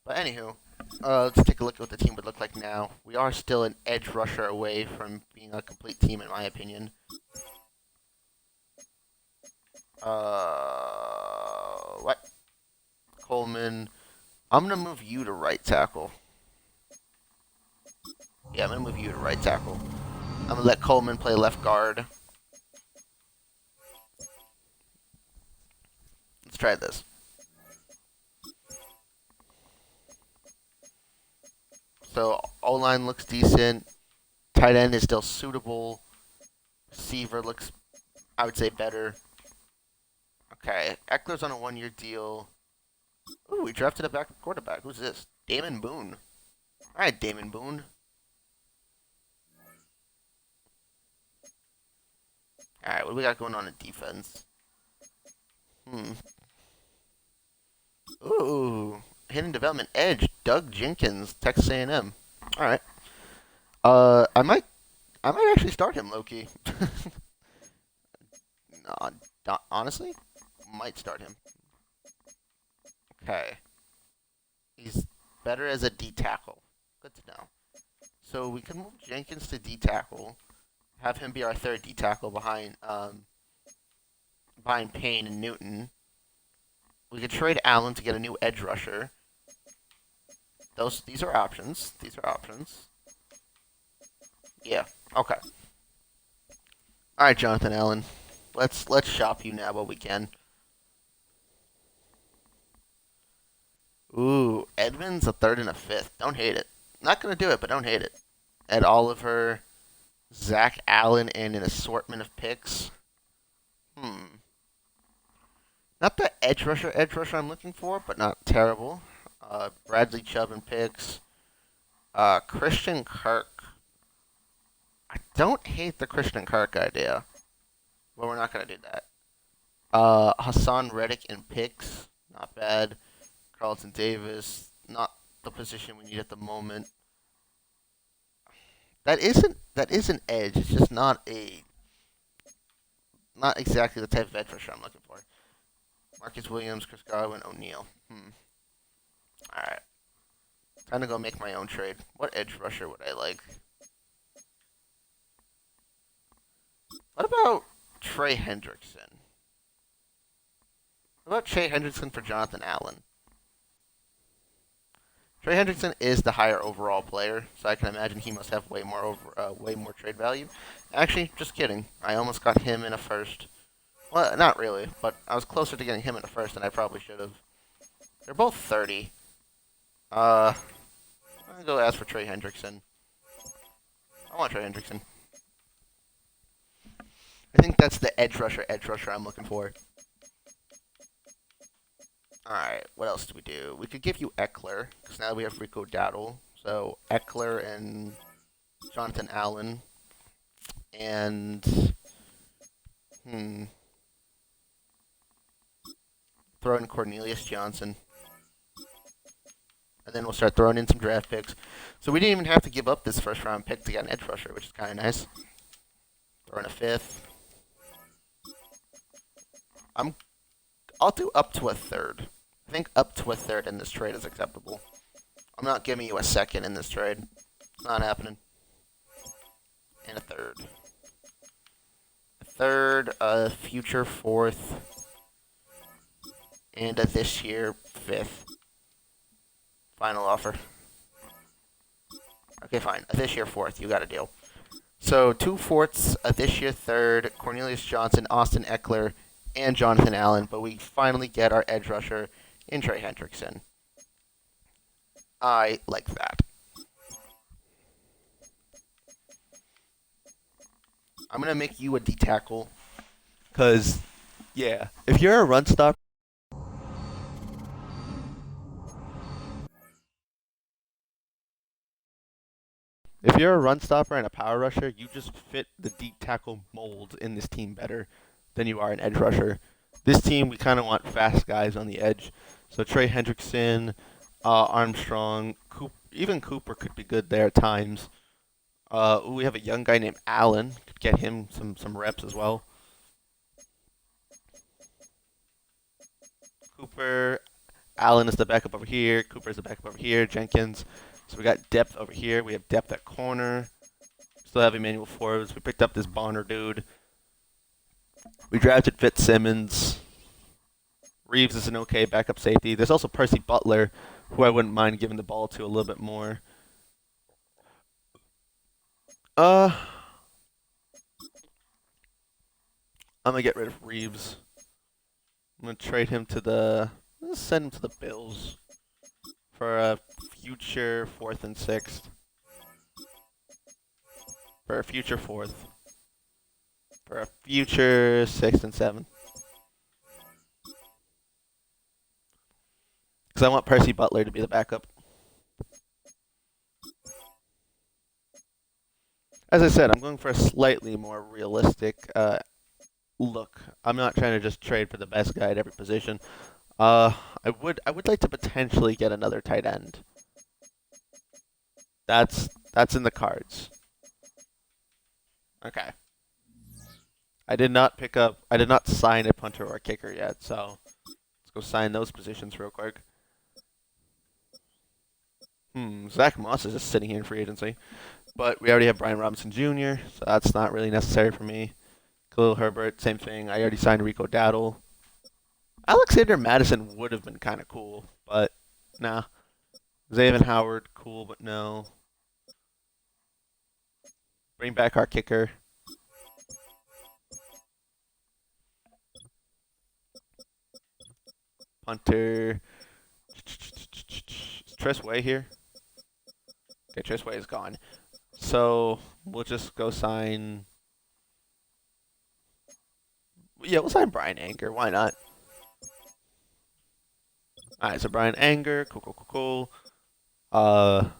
But anywho, let's take a look at what the team would look like now. We are still an edge rusher away from being a complete team, in my opinion. What? Coleman. I'm going to move you to right tackle. Yeah, I'm going to move you to right tackle. I'm going to let Coleman play left guard. Let's try this. So, O-line looks decent. Tight end is still suitable. Receiver looks, I would say, better. Okay, Eckler's on a 1-year deal. Ooh, we drafted a backup quarterback. Who's this? Damon Boone. All right, Damon Boone. All right, what do we got going on in defense? Ooh, hidden development edge. Doug Jenkins, Texas A&M. All right. I might actually start him, Loki. Honestly, might start him. Okay. He's better as a D tackle. Good to know. So we can move Jenkins to D tackle, have him be our third D tackle behind Payne and Newton. We could trade Allen to get a new edge rusher. These are options. These are options. Yeah. Okay. All right, Jonathan Allen. Let's shop you now while we can. Ooh, Edmonds a third and a fifth. Don't hate it. Not gonna do it, but don't hate it. Ed Oliver, Zach Allen, and an assortment of picks. Not the edge rusher I'm looking for, but not terrible. Bradley Chubb and picks. Christian Kirk. I don't hate the Christian Kirk idea, but we're not gonna do that. Hassan Reddick and picks. Not bad. Carlton Davis. Not the position we need at the moment. That is an edge. It's just not exactly the type of edge rusher I'm looking for. Marcus Williams, Chris Godwin, O'Neal. Alright. Time to go make my own trade. What edge rusher would I like? What about Trey Hendrickson? What about Trey Hendrickson for Jonathan Allen? Trey Hendrickson is the higher overall player, so I can imagine he must have way more trade value. Actually, just kidding. I almost got him in a first. Well, not really, but I was closer to getting him in a first than I probably should have. They're both 30. I'm gonna go ask for Trey Hendrickson. I want Trey Hendrickson. I think that's the edge rusher I'm looking for. Alright, what else do we do? We could give you Eckler, because now we have Rico Dowdle. So, Eckler and Jonathan Allen. And, throw in Cornelius Johnson. And then we'll start throwing in some draft picks. So we didn't even have to give up this first round pick to get an edge rusher, which is kind of nice. Throw in a fifth. I'll do up to a third. I think up to a third in this trade is acceptable. I'm not giving you a second in this trade. It's not happening. And a third. A third, a future fourth, and a this year fifth. Final offer. Okay, fine. A this year fourth. You got a deal. So 2 fourths, a this year third, Cornelius Johnson, Austin Eckler, and Jonathan Allen, but we finally get our edge rusher in Trey Hendrickson. I like that. I'm going to make you a D tackle, because, yeah, if you're a run stopper, If you're a run stopper and a power rusher, you just fit the deep tackle mold in this team better than you are an edge rusher. This team, we kind of want fast guys on the edge. So Trey Hendrickson, Armstrong, even Cooper could be good there at times. We have a young guy named Allen. Could get him some reps as well. Cooper, Allen is the backup over here. Cooper is the backup over here. Jenkins. So we got depth over here. We have depth at corner. Still have Emmanuel Forbes. We picked up this Bonner dude. We drafted Fitzsimmons. Reeves is an okay backup safety. There's also Percy Butler, who I wouldn't mind giving the ball to a little bit more. I'm gonna get rid of Reeves. I'm gonna trade him to let's send him to the Bills for a future fourth and sixth. For a future fourth. For a future sixth and seventh. Because I want Percy Butler to be the backup. As I said, I'm going for a slightly more realistic look. I'm not trying to just trade for the best guy at every position. I would like to potentially get another tight end. That's in the cards. Okay. I did not sign a punter or a kicker yet, so let's go sign those positions real quick. Zach Moss is just sitting here in free agency. But we already have Brian Robinson Jr., so that's not really necessary for me. Khalil Herbert, same thing. I already signed Rico Dowdle. Alexander Madison would have been kind of cool, but nah. Xavier Howard, cool, but no. Bring back our kicker. Punter. Is Tress Way here? Okay, Tress Way is gone. So we'll just go sign. Yeah, we'll sign Brian Anger. Why not? All right, so Brian Anger. Cool. I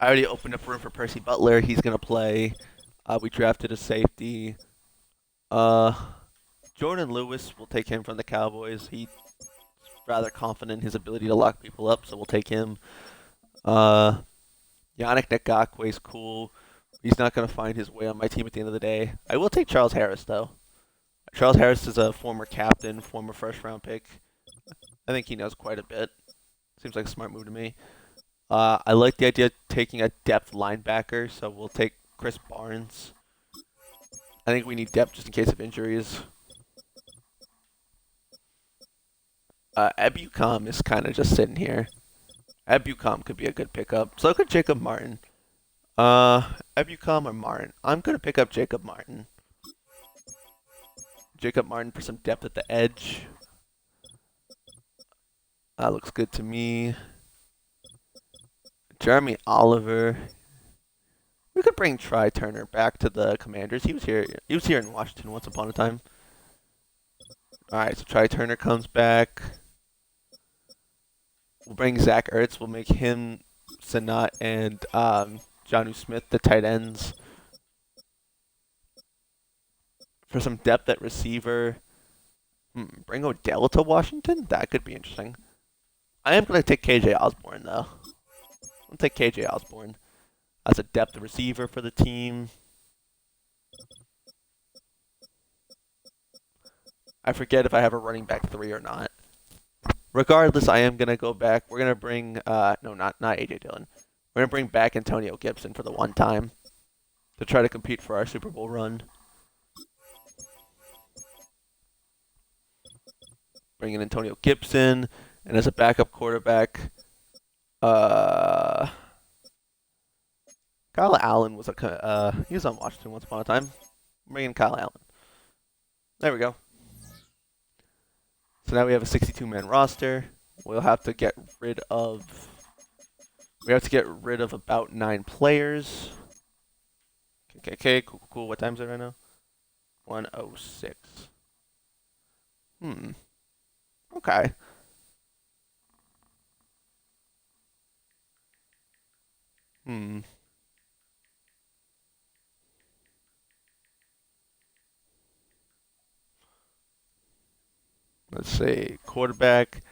already opened up room for Percy Butler. He's gonna play. We drafted a safety. Uh, Jordan Lewis, we'll take him from the Cowboys. He's rather confident in his ability to lock people up, so we'll take him. Uh, Yannick Ngakwe is cool. He's not going to find his way on my team at the end of the day. I will take Charles Harris, though. Charles Harris is a former captain, former first-round pick. I think he knows quite a bit. Seems like a smart move to me. I like the idea of taking a depth linebacker, so we'll take Chris Barnes. I think we need depth just in case of injuries. Ebucom is kind of just sitting here. Ebucom could be a good pickup. So could Jacob Martin. Ebucom or Martin? I'm going to pick up Jacob Martin. Jacob Martin for some depth at the edge. That looks good to me. Jeremy Oliver. We could bring Try Turner back to the Commanders. He was here. He was here in Washington once upon a time. All right, so Try Turner comes back. We'll bring Zach Ertz. We'll make him, Sanat, and Jonnu Smith the tight ends. For some depth at receiver, bring Odell to Washington? That could be interesting. I am going to take KJ Osborne, though. I'll take KJ Osborne as a depth receiver for the team. I forget if I have a running back 3 or not. Regardless, I am going to go back. We're going to bring, no, not A.J. Dillon. We're going to bring back Antonio Gibson for the one time to try to compete for our Super Bowl run. Bring in Antonio Gibson, and as a backup quarterback, Kyle Allen was he was on Washington once upon a time. Bring in Kyle Allen. There we go. So now we have a 62-man roster. We'll have to get rid of. We have to get rid of about 9 players. Okay, cool. What time is it right now? 1:06. Okay. Hmm. Let's see. Quarterback,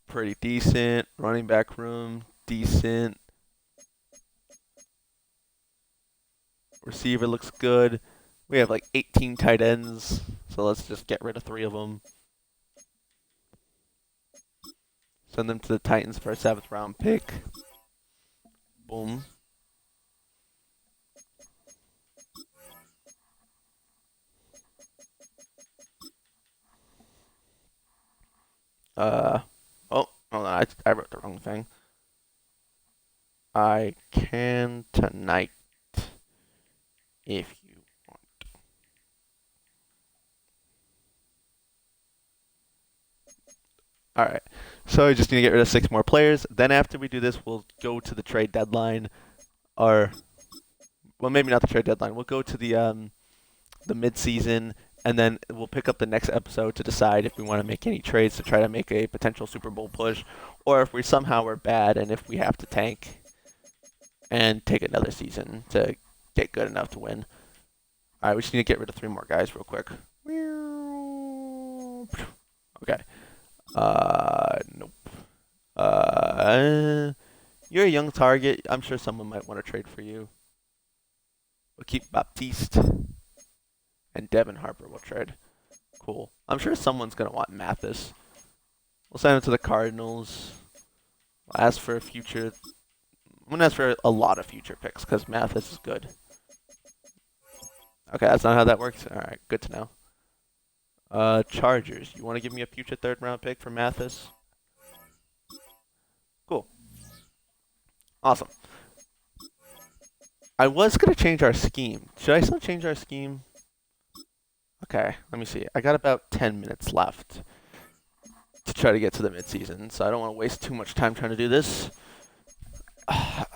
pretty decent. Running back room, decent. Receiver looks good. We have like 18 tight ends, so let's just get rid of 3 of them. Send them to the Titans for a 7th round pick. Boom. Uh, oh, hold on. I wrote the wrong thing. I can tonight if you want. All right. So I just need to get rid of 6 more players. Then after we do this, we'll go to the trade deadline, or well, maybe not the trade deadline. We'll go to the mid-season, and then we'll pick up the next episode to decide if we want to make any trades to try to make a potential Super Bowl push, or if we somehow are bad and if we have to tank and take another season to get good enough to win. All right, we just need to get rid of 3 more guys real quick. Okay. Nope. You're a young target. I'm sure someone might want to trade for you. We'll keep Baptiste and Devin Harper will trade. Cool. I'm sure someone's gonna want Mathis. We'll send him to the Cardinals. We'll ask for a future. I'm gonna ask for a lot of future picks because Mathis is good. Okay, that's not how that works. All right, good to know. Chargers. You want to give me a future 3rd round pick for Mathis? Cool. Awesome. I was gonna change our scheme. Should I still change our scheme? Okay, let me see. I got about 10 minutes left to try to get to the midseason, so I don't want to waste too much time trying to do this.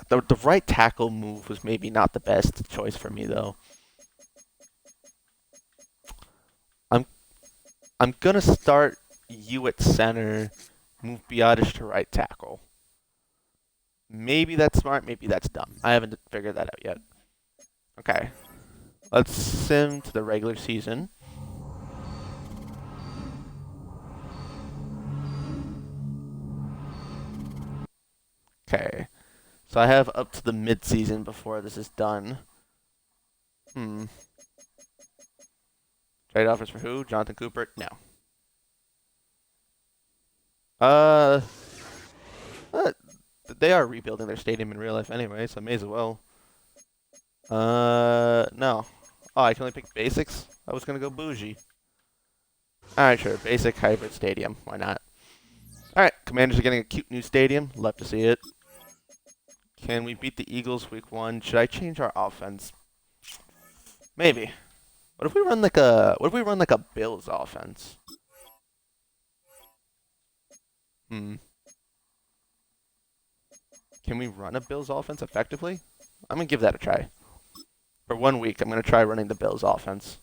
The right tackle move was maybe not the best choice for me though. I'm I'm gonna start you at center, move Biotish to right tackle. Maybe that's smart, maybe that's dumb. I haven't figured that out yet. Okay, let's sim to the regular season. Okay, so I have up to the mid-season before this is done. Hmm. Trade offers for who? Jonathan Cooper? No. Uh, uh, they are rebuilding their stadium in real life anyway, so may as well. No. Oh, I can only pick basics? I was gonna go bougie. Alright, sure. Basic hybrid stadium. Why not? Alright, Commanders are getting a cute new stadium. Love to see it. Can we beat the Eagles week 1? Should I change our offense? Maybe. What if we run like a Bills offense? Hmm. Can we run a Bills offense effectively? I'm gonna give that a try. For 1 week, I'm gonna try running the Bills offense.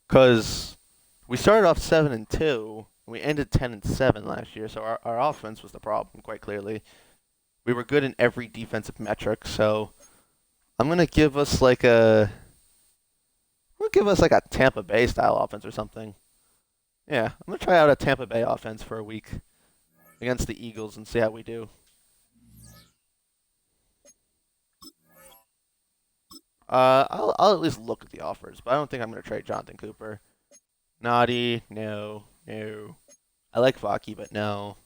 Cause we started off 7-2, and we ended 10-7 last year, so our offense was the problem, quite clearly. We were good in every defensive metric, so I'm gonna give us like a Tampa Bay style offense or something. Yeah, I'm gonna try out a Tampa Bay offense for a week against the Eagles and see how we do. I'll at least look at the offers, but I don't think I'm gonna trade Jonathan Cooper. Naughty, no, no. I like Vaki, but no,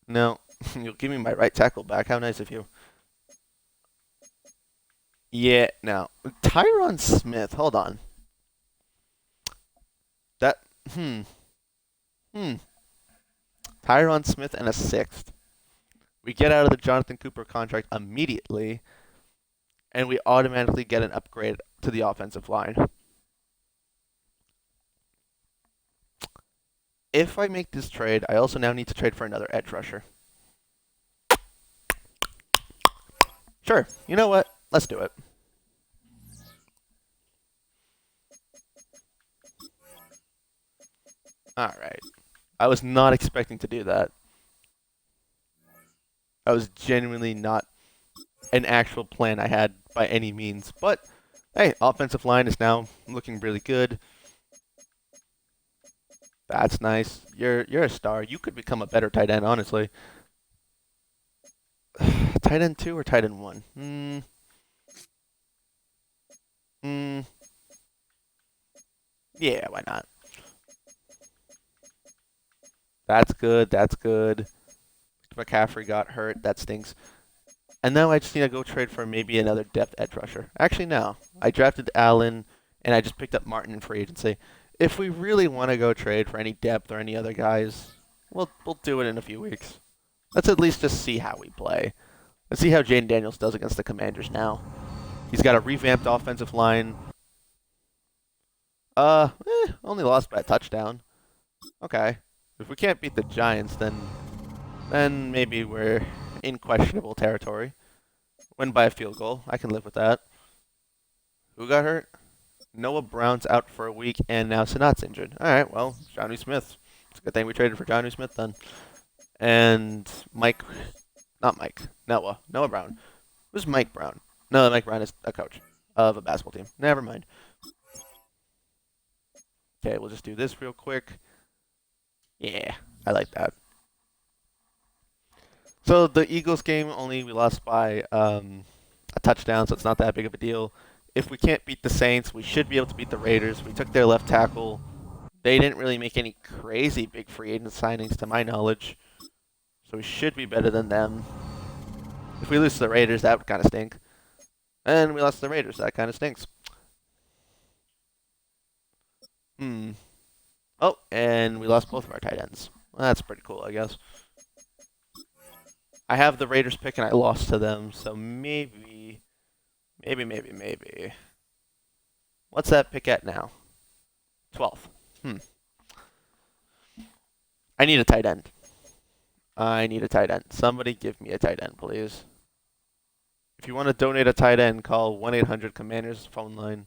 no. You'll give me my right tackle back. How nice of you. Yeah, no. Tyron Smith. Hold on. That. Hmm. Hmm. Tyron Smith and a 6th. We get out of the Jonathan Cooper contract immediately, and we automatically get an upgrade to the offensive line. If I make this trade, I also now need to trade for another edge rusher. Sure. You know what? Let's do it. All right. I was not expecting to do that. I was genuinely not an actual plan I had by any means. But hey, offensive line is now looking really good. That's nice. You're a star. You could become a better tight end, honestly. Tight end two or tight end one? Hmm. Yeah, why not? That's good. That's good. McCaffrey got hurt. That stinks. And now I just need to go trade for maybe another depth edge rusher. Actually, no. I drafted Allen, and I just picked up Martin in free agency. If we really want to go trade for any depth or any other guys, we'll do it in a few weeks. Let's at least just see how we play. Let's see how Jaden Daniels does against the Commanders now. He's got a revamped offensive line. Only lost by a touchdown. Okay. If we can't beat the Giants, then maybe we're in questionable territory. Win by a field goal. I can live with that. Who got hurt? Noah Brown's out for a week, and now Sanat's injured. All right, well, Johnny Smith. It's a good thing we traded for Johnny Smith then. And not Mike, Noah Brown. Who's Mike Brown? No, Mike Brown is a coach of a basketball team. Never mind. Okay, we'll just do this real quick. Yeah, I like that. So the Eagles game we lost by a touchdown, so it's not that big of a deal. If we can't beat the Saints, we should be able to beat the Raiders. We took their left tackle. They didn't really make any crazy big free agent signings to my knowledge, so we should be better than them. If we lose to the Raiders, that would kind of stink. And we lost to the Raiders, that kind of stinks. Oh, and we lost both of our tight ends. Well, that's pretty cool, I guess. I have the Raiders pick and I lost to them, so maybe. What's that pick at now? 12th. I need a tight end. I need a tight end. Somebody give me a tight end, please. If you want to donate a tight end, call 1-800-COMMANDERS phone line.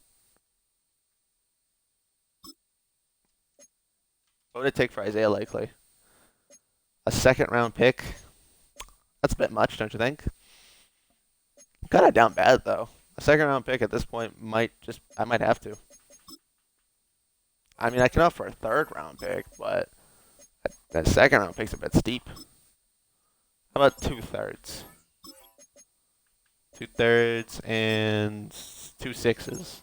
What would it take for Isaiah Likely? A second round pick? That's a bit much, don't you think? Kind of down bad, though. A second round pick at this point I might have to. I mean, I can offer a third round pick, but that second round pick's a bit steep. How about 2/3? 2/3 and 2/6.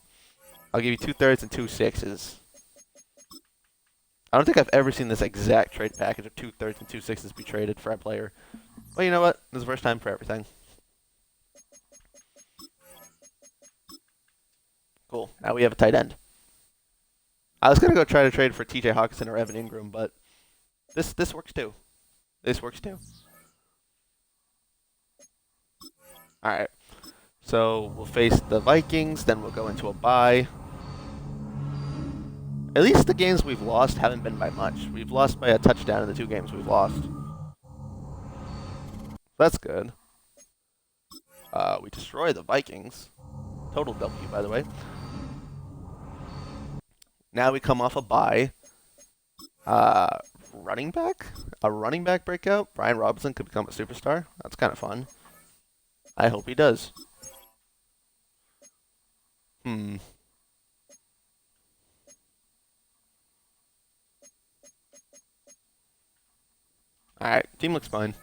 I'll give you 2/3 and 2/6. I don't think I've ever seen this exact trade package of 2/3 and 2/6 be traded for a player. Well, you know what? This is the first time for everything. Cool. Now we have a tight end. I was gonna go try to trade for T.J. Hawkinson or Evan Ingram, but this works too. This works too. All right. So we'll face the Vikings, then we'll go into a bye. At least the games we've lost haven't been by much. We've lost by a touchdown in the 2 games we've lost. That's good. We destroy the Vikings. Total W, by the way. Now we come off a bye. Running back? A running back breakout? Brian Robinson could become a superstar. That's kind of fun. I hope he does. Alright, team looks fine.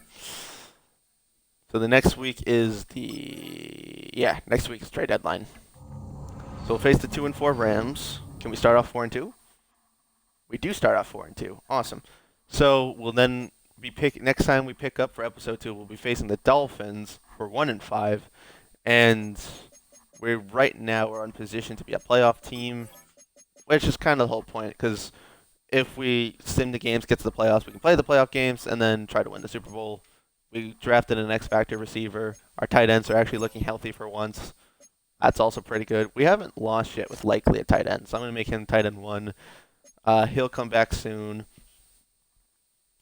So the next week is next week is trade deadline. So we'll face the 2-4 Rams. Can we start off 4-2? We do start off 4-2. Awesome. So we'll then next time we pick up for episode 2, we'll be facing the Dolphins for 1-5, and right now we're in position to be a playoff team, which is kind of the whole point, because if we sim the games, get to the playoffs, we can play the playoff games and then try to win the Super Bowl. We drafted an X Factor receiver. Our tight ends are actually looking healthy for once. That's also pretty good. We haven't lost yet with Likely at tight end, so I'm going to make him tight end 1. He'll come back soon.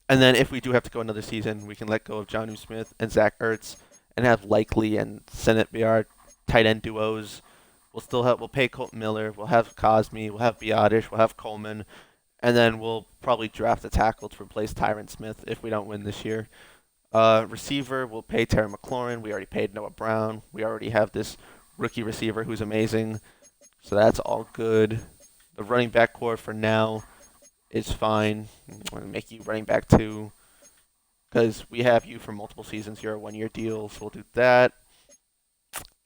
And then if we do have to go another season, we can let go of Jonnu Smith and Zach Ertz and have Likely and Sennett be our tight end duos. We'll pay Colton Miller. We'll have Cosme. We'll have Biotish. We'll have Coleman. And then we'll probably draft a tackle to replace Tyron Smith if we don't win this year. Receiver, we'll pay Terry McLaurin. We already paid Noah Brown. We already have this rookie receiver who's amazing. So that's all good. The running back core for now is fine. I'm going to make you running back too because we have you for multiple seasons. You're a 1 year deal, so we'll do that.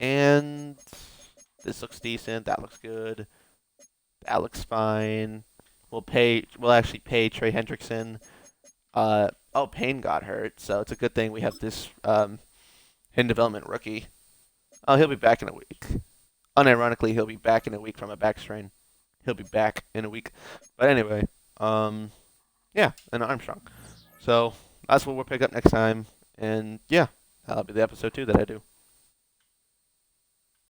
And this looks decent. That looks good. That looks fine. We'll actually pay Trey Hendrickson. Payne got hurt, so it's a good thing we have this in development rookie. Oh, he'll be back in a week. Unironically, he'll be back in a week from a back strain. He'll be back in a week. But anyway, yeah, and Armstrong. So that's what we'll pick up next time. And yeah, that'll be the episode 2 that I do.